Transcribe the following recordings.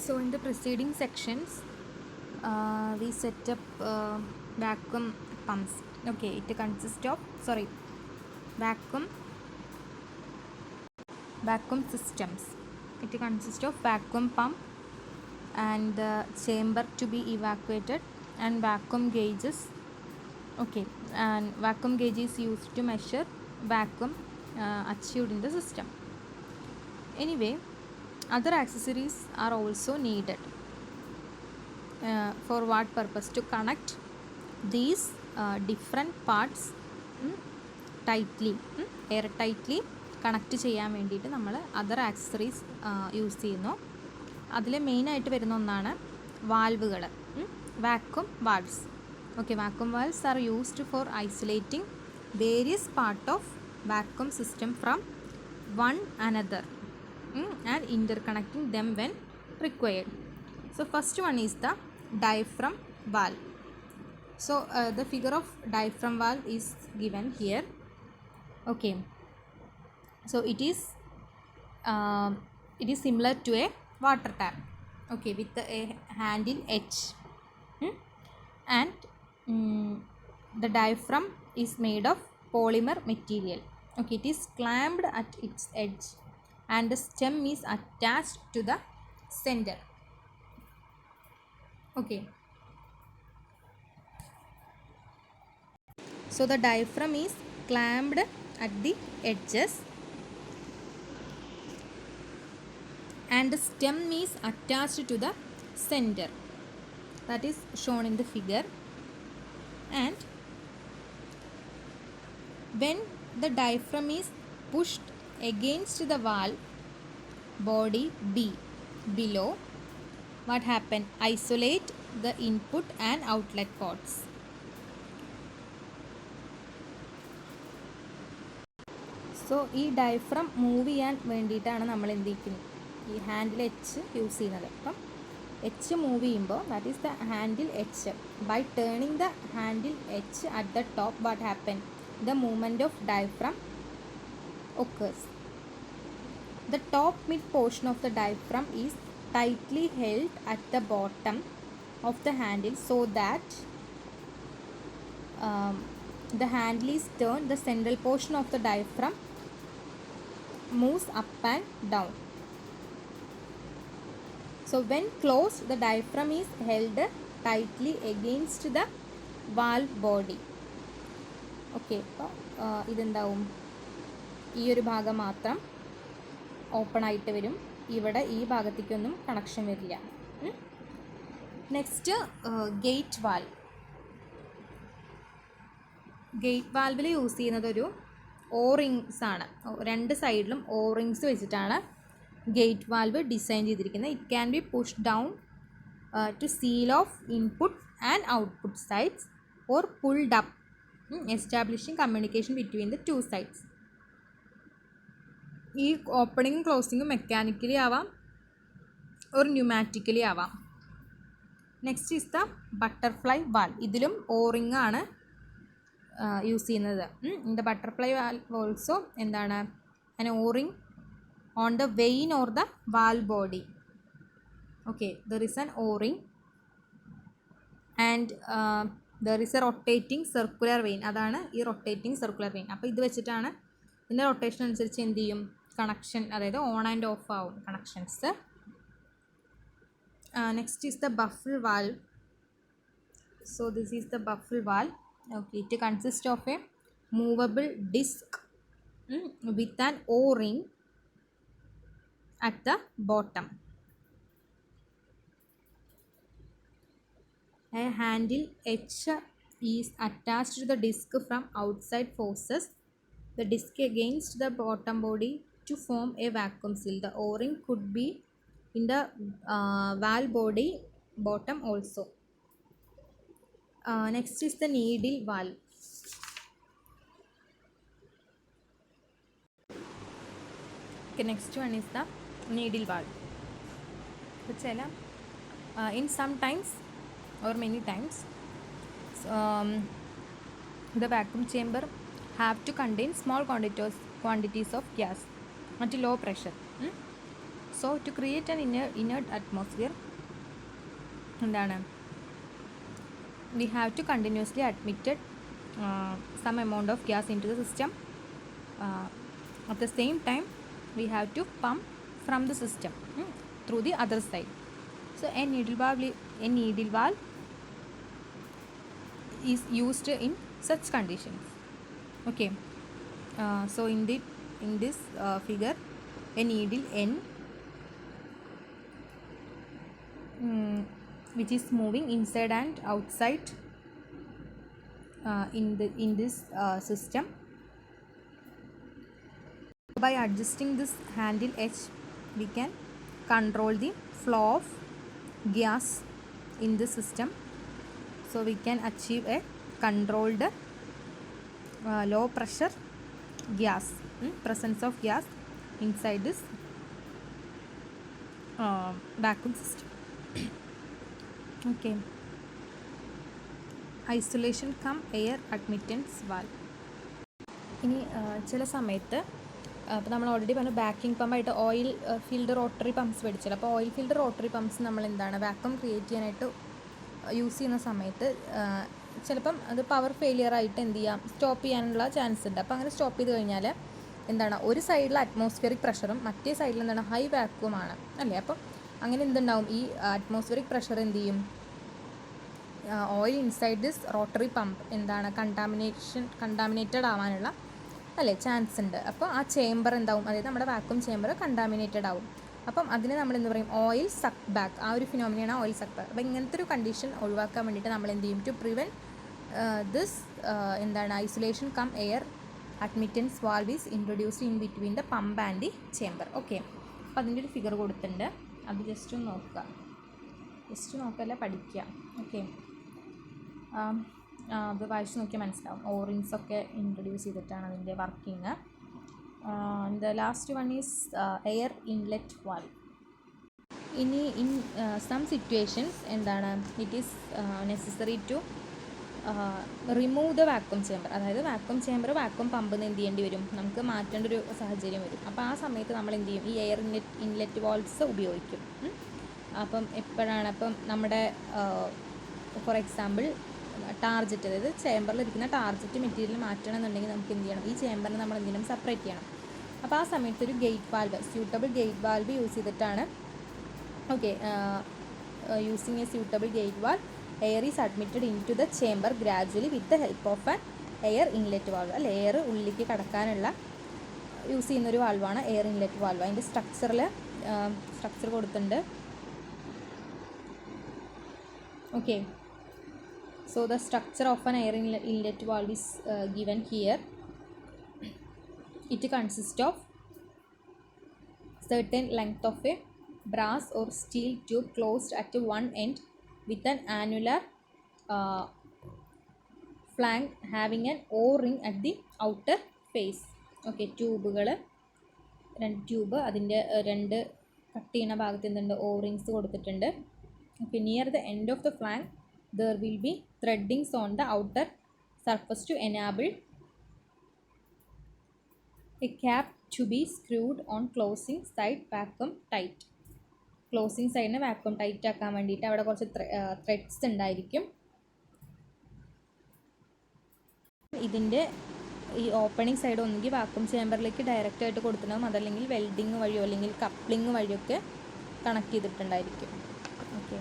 So in the preceding sections, we set up vacuum pumps. Okay, it consists of vacuum systems. It consists of vacuum pump and the chamber to be evacuated and vacuum gauges. Okay, and vacuum gauge is used to measure vacuum achieved in the system. Anyway, other accessories are also needed. For what purpose? To connect these different parts tightly, air tightly connect ചെയ്യാൻ വേണ്ടിയിട്ട് നമ്മൾ other accessories use ചെയ്യുന്നു. അതിൽ മെയിനായിട്ട് വരുന്ന ഒന്നാണ് വാൽവുകൾ, vacuum valves. Okay, vacuum valves R used four isolating various part of vacuum system from one another and interconnecting them when required. So first one is the diaphragm valve. So the figure of diaphragm valve is given here. Okay, so it is similar to a water tap. Okay, with a handle H, and the diaphragm is made of polymer material. Okay, it is clamped at its edge and the stem is attached to the center. Okay, so the diaphragm is clamped at the edges and the stem is attached to the center, that is shown in the figure. And when the diaphragm is pushed against the valve body B below, what happen? Isolate the input and outlet ports. So ഈ diaphragm move ചെയ്യാൻ വേണ്ടിയിട്ടാണ് നമ്മൾ എന്ത് ചെയ്യുന്നത്, ഈ handle H use ചെയ്യുന്നത്. അപ്പം H move ചെയ്യുമ്പോൾ that is the handle H. By turning the handle H at the top, what happen? The movement of diaphragm occurs. The top mid portion of the diaphragm is tightly held at the bottom of the handle so that the handle is turned. The central portion of the diaphragm moves up and down. So when closed, the diaphragm is held tightly against the valve body. Okay, ഇതെന്താവും? ഈ ഒരു ഭാഗം മാത്രം open ആയിട്ട് വരും, ഇവിടെ ഈ ഭാഗത്തേക്കൊന്നും കണക്ഷൻ വരില്ല. Next gate valve. ഗേറ്റ് വാൽവിൽ യൂസ് ചെയ്യുന്നത് ഒരു ഓറിങ്സ് ആണ്. രണ്ട് സൈഡിലും ഓറിങ്സ് വെച്ചിട്ടാണ് ഗേറ്റ് വാൽവ് ഡിസൈൻ ചെയ്തിരിക്കുന്നത്. It can be push down to seal off input and output sides or pulled up, establishing communication between the two sides. ഈ ഓപ്പണിങ്ങും ക്ലോസിങ്ങും മെക്കാനിക്കലി ആവാം ഒരു ന്യൂമാറ്റിക്കലി ആവാം. Next is the butterfly valve. ഇതിലും O-ring ആണ് use ചെയ്യുന്നത്. ദ ബട്ടർഫ്ലൈ വാൽവ് ഓൾസോ എന്താണ്? An O ring on the vane or the valve body. Okay, there is an O ring and there is a rotating circular vane. അതാണ് ഈ rotating circular vein. അപ്പോൾ ഇത് വെച്ചിട്ടാണ് ഇതിൻ്റെ റൊട്ടേഷൻ അനുസരിച്ച് എന്ത് ചെയ്യും? കണക്ഷൻ, അതായത് ഓൺ ആൻഡ് ഓഫ് ആവും connections. Next is the baffle valve. So this is the baffle valve. Okay, it consist of a movable disc with an O ring at the bottom. A handle H is attached to the disc from outside forces the disc against the bottom body to form a vacuum seal. The o-ring could be in the valve body bottom also. Next is the needle valve. Okay, next one is the needle valve. In some times or many times the vacuum chamber have to contain small quantities of gas at low pressure. So to create an inert atmosphere എന്താണ്, we have to continuously admitted some amount of gas into the system. At the same time we have to pump from the system through the other side. So a needle valve is used in such conditions. Okay, so in this figure, a needle N which is moving inside and outside in this system. By adjusting this handle H, we can control the flow of gas in the system. So we can achieve a controlled low pressure gas, presence of gas inside this vacuum system. Okay, isolation cum air admittance valve. ഇനി ചില സമയത്ത് അപ്പോൾ നമ്മൾ already പറഞ്ഞു backing പമ്പായിട്ട് oil field rotary pumps മേടിച്ചല്ലോ. അപ്പോൾ oil field rotary pumps നമ്മൾ എന്താണ് വാക്വം ക്രിയേറ്റ് ചെയ്യാനായിട്ട് യൂസ് ചെയ്യുന്ന സമയത്ത് ചിലപ്പം അത് പവർ ഫെയിലിയർ ആയിട്ട് എന്ത് ചെയ്യാം, സ്റ്റോപ്പ് ചെയ്യാനുള്ള ചാൻസ് ഉണ്ട്. അപ്പോൾ അങ്ങനെ സ്റ്റോപ്പ് ചെയ്ത് കഴിഞ്ഞാൽ എന്താണ്, ഒരു സൈഡിൽ അറ്റ്മോസ്ഫിയറിക് പ്രഷറും മറ്റേ സൈഡിൽ എന്താണ് ഹൈ വാക്വമാണ് അല്ലേ. അപ്പം അങ്ങനെ എന്തുണ്ടാവും, ഈ അറ്റ്മോസ്ഫിയറിക് പ്രഷർ എന്ത് ചെയ്യും, oil inside this rotary pump എന്താണ് കണ്ടാമിനേറ്റഡ് ആവാനുള്ള അല്ലേ ചാൻസ് ഉണ്ട്. അപ്പോൾ ആ ചേംബർ എന്താവും, അതായത് നമ്മുടെ വാക്വം ചേംബർ കണ്ടാമിനേറ്റഡ് ആവും. അപ്പം അതിന് നമ്മൾ എന്ത് പറയും, ഓയിൽ സക്ക് ബാക്ക്, ആ ഒരു ഫിനോമിനയാണ് ഓയിൽ സക്ക് ബാക്ക്. അപ്പോൾ ഇങ്ങനത്തെ ഒരു കണ്ടീഷൻ ഒഴിവാക്കാൻ വേണ്ടിയിട്ട് നമ്മൾ എന്ത് ചെയ്യും, ടു പ്രിവെൻറ്റ് ദിസ് എന്താണ് isolation cum air admittance valve is introduced in between the pump and the chamber. Okay, അപ്പോൾ അതിൻ്റെ ഒരു ഫിഗർ കൊടുത്തിട്ടുണ്ട്, അത് ജസ്റ്റ് നോക്കല്ല പഠിക്കുക. ഓക്കെ, അത് വായിച്ച് നോക്കിയാൽ മനസ്സിലാവും. ഓറിങ്സ് ഒക്കെ ഇൻട്രൊഡ്യൂസ് ചെയ്തിട്ടാണ് അതിൻ്റെ working. The last one is air inlet valve. ഇനി ഇൻ സം സിറ്റുവേഷൻസ് എന്താണ്, it is necessary to remove the vacuum chamber. അതായത് വാക്വം ചേമ്പർ വാക്വം പമ്പിൽ നിന്ന് എന്ത് ചെയ്യേണ്ടി വരും, നമുക്ക് മാറ്റേണ്ട ഒരു സാഹചര്യം വരും. അപ്പോൾ ആ സമയത്ത് നമ്മൾ എന്ത് ചെയ്യും, ഈ എയർ ഇൻലെറ്റ് വാൽവ്സ് ഉപയോഗിക്കും. അപ്പം എപ്പോഴാണ്, അപ്പം നമ്മുടെ ഫോർ എക്സാമ്പിൾ ടാർജറ്റ്, അതായത് ചേമ്പറിലിരിക്കുന്ന ടാർജറ്റ് മെറ്റീരിയൽ മാറ്റണമെന്നുണ്ടെങ്കിൽ നമുക്ക് എന്ത് ചെയ്യണം, ഈ ചേമ്പറിനെ നമ്മൾ എന്ത് ചെയ്യണം, സെപ്പറേറ്റ് ചെയ്യണം. അപ്പോൾ ആ സമയത്ത് ഒരു gate valve, suitable gate valve use ചെയ്തിട്ടാണ്, okay, using a suitable gate valve air is admitted in to the chamber gradually with the help of an air inlet valve. അല്ല, എയർ ഉള്ളിലേക്ക് കടക്കാനുള്ള യൂസ് ചെയ്യുന്നൊരു വാൽവാണ് എയർ ഇൻലെറ്റ് വാൽവ്. അതിൻ്റെ structure കൊടുത്തിട്ടുണ്ട്. Okay, so the structure of an air inlet valve is given here. It consists of certain length of a brass or steel tube closed at one end with an annular flank having an O-ring at the outer face. Okay, രണ്ട് tube, അതിൻ്റെ രണ്ട് cut ചെയ്യുന്ന ഭാഗത്ത് എന്തുണ്ട്, O-rings കൊടുത്തിട്ടുണ്ട്. Okay, near the end of the flank there will be threadings on the outer surface to enable a cap to be screwed on closing side vacuum tight. Closing സൈഡിനെ vacuum tight ആക്കാൻ വേണ്ടിയിട്ട് അവിടെ കുറച്ച് threads ഉണ്ടായിരിക്കും. ഇതിൻ്റെ ഈ opening side ഒന്നുകിൽ vacuum ചേമ്പറിലേക്ക് ഡയറക്റ്റ് ആയിട്ട് കൊടുത്തിട്ടുണ്ടാകും, അതല്ലെങ്കിൽ വെൽഡിങ് വഴിയോ അല്ലെങ്കിൽ കപ്ലിങ് വഴിയൊക്കെ കണക്ട് ചെയ്തിട്ടുണ്ടായിരിക്കും. Okay,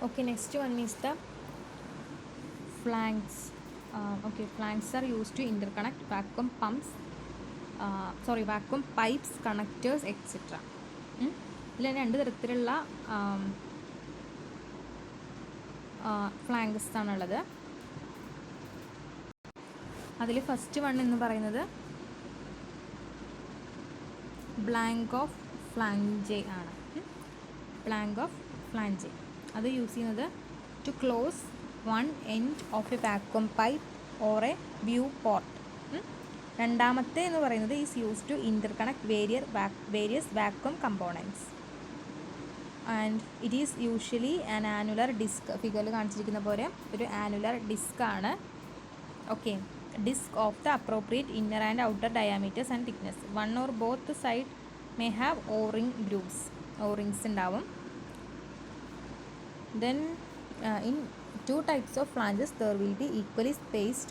okay, next one is the flanks. Okay, flanks are used to interconnect vacuum pumps, vacuum pipes, connectors, etc. ഇതിൽ രണ്ട് തരത്തിലുള്ള ഫ്ലാങ്ക്സ് ആണുള്ളത്. അതിൽ ഫസ്റ്റ് വൺ എന്ന് പറയുന്നത് ബ്ലാങ്ക് ഓഫ് ഫ്ലാഞ്ചെ ആണ്. ബ്ലാങ്ക് ഓഫ് ഫ്ലാഞ്ചെ അത് യൂസ് ചെയ്യുന്നത് to close one end of a vacuum pipe or a view port. രണ്ടാമത്തെ എന്ന് പറയുന്നത് is use to interconnect various vacuum components and it is usually an annular disc. ഫിഗറിൽ കാണിച്ചിരിക്കുന്ന പോലെ ഒരു ആനുലർ ഡിസ്ക് ആണ്. Okay, disc of the appropriate inner and outer diameters and thickness. One or both side may have o-ring grooves. O-rings ഉണ്ടാവും. Then in two types of flanges there will be equally spaced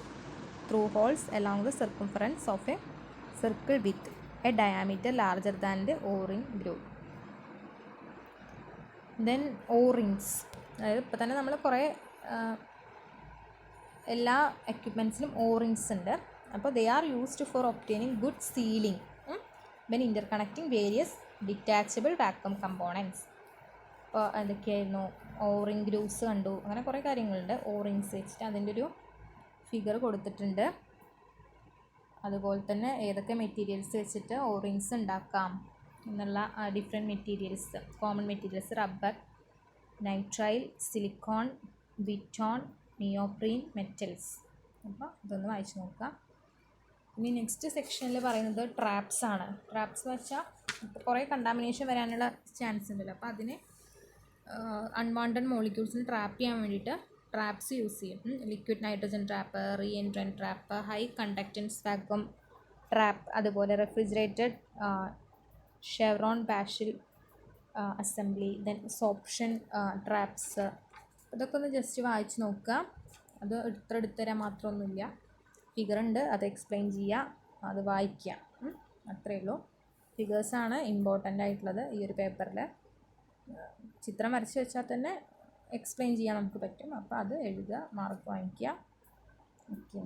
through holes along the circumference of a circle with a diameter larger than the o-ring groove. Then o-rings, അതായത് ഇപ്പോൾ തന്നെ നമ്മൾ കുറേ എല്ലാ എക്യുപ്മെൻറ്റ്സിലും o-rings ഉണ്ട്. അപ്പോൾ they are used for obtaining good sealing when interconnecting various detachable vacuum components. അപ്പോൾ എന്തൊക്കെയായിരുന്നു, o-ring ഗ്രൂവ്സ് കണ്ടു, അങ്ങനെ കുറേ കാര്യങ്ങളുണ്ട് o-rings വെച്ചിട്ട്. അതിൻ്റെ ഒരു ഫിഗർ കൊടുത്തിട്ടുണ്ട്. അതുപോലെ തന്നെ ഏതൊക്കെ മെറ്റീരിയൽസ് വെച്ചിട്ട് o-rings ഉണ്ടാക്കാം എന്നുള്ള different materials, common materials rubber, nitrile, silicone, viton, neoprene, metals. അപ്പോൾ ഇതൊന്ന് വായിച്ച് നോക്കാം. ഇനി നെക്സ്റ്റ് സെക്ഷനിൽ പറയുന്നത് ട്രാപ്സ് ആണ്. ട്രാപ്സ് എന്ന് വെച്ചാൽ ഇപ്പോൾ കുറേ കണ്ടാമിനേഷൻ വരാനുള്ള ചാൻസ് ഉണ്ടല്ലോ, അപ്പോൾ അതിനെ അൺവാണ്ടഡ് മോളിക്യൂൾസിന് ട്രാപ്പ് ചെയ്യാൻ വേണ്ടിയിട്ട് ട്രാപ്സ് യൂസ് ചെയ്യും. Liquid nitrogen trap, reentrant trap, high conductance vacuum trap, അതുപോലെ refrigerated chevron baffle assembly, then sorption traps. അതൊക്കെ ഒന്ന് ജസ്റ്റ് വായിച്ച് നോക്കുക. അത് എടുത്തു തരാൻ മാത്രമൊന്നുമില്ല, ഫിഗറുണ്ട്, അത് എക്സ്പ്ലെയിൻ ചെയ്യുക, അത് വായിക്കുക, അത്രയേ ഉള്ളൂ. ഫിഗേഴ്സാണ് ഇമ്പോർട്ടൻ്റ് ആയിട്ടുള്ളത് ഈ ഒരു പേപ്പറിൽ. ചിത്രം വരച്ച് വെച്ചാൽ തന്നെ എക്സ്പ്ലെയിൻ ചെയ്യാൻ നമുക്ക് പറ്റും. അപ്പോൾ അത് എഴുതുക, മാർക്ക് വാങ്ങിക്കുക. ഓക്കെ.